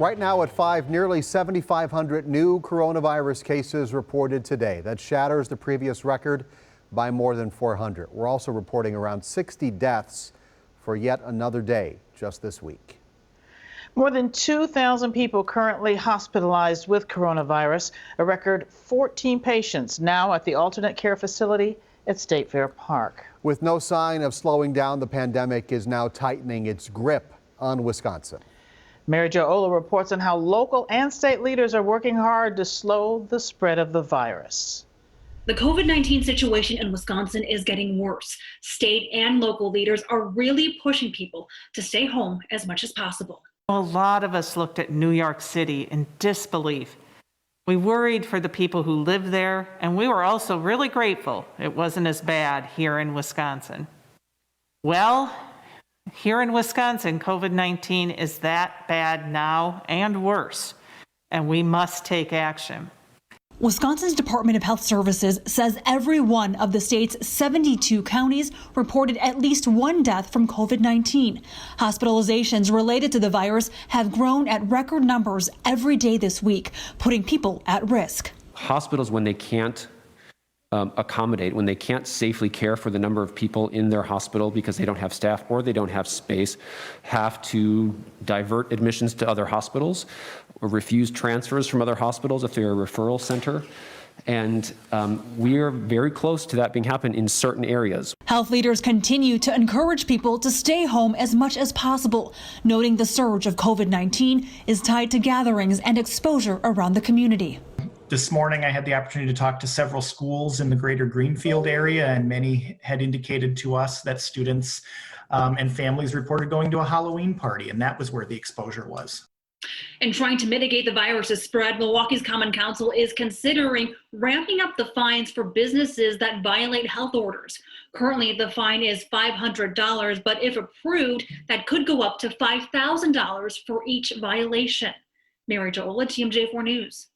Right now at 5, nearly 7,500 new coronavirus cases reported today. That shatters the previous record by more than 400. We're also reporting around 60 deaths for yet another day just this week. More than 2,000 people currently hospitalized with coronavirus, a record 14 patients now at the alternate care facility at State Fair Park. With no sign of slowing down, the pandemic is now tightening its grip on Wisconsin. Mary Jo Ola reports on how local and state leaders are working hard to slow the spread of the virus. The COVID-19 situation in Wisconsin is getting worse. State and local leaders are really pushing people to stay home as much as possible. A lot of us looked at New York City in disbelief. We worried for the people who live there, and we were also really grateful it wasn't as bad here in Wisconsin. Well, here in Wisconsin, COVID-19 is that bad now and worse, and we must take action. Wisconsin's Department of Health Services says every one of the state's 72 counties reported at least one death from COVID-19. Hospitalizations related to the virus have grown at record numbers every day this week, putting people at risk. Hospitals, when they can't accommodate, when they can't safely care for the number of people in their hospital because they don't have staff or they don't have space, have to divert admissions to other hospitals or refuse transfers from other hospitals if they're a referral center. And we are very close to that being happen in certain areas. Health leaders continue to encourage people to stay home as much as possible, noting the surge of COVID-19 is tied to gatherings and exposure around the community. This morning, I had the opportunity to talk to several schools in the greater Greenfield area, and many had indicated to us that students and families reported going to a Halloween party, and that was where the exposure was. In trying to mitigate the virus's spread, Milwaukee's Common Council is considering ramping up the fines for businesses that violate health orders. Currently, the fine is $500, but if approved, that could go up to $5,000 for each violation. Mary Jo Ola, TMJ4 News.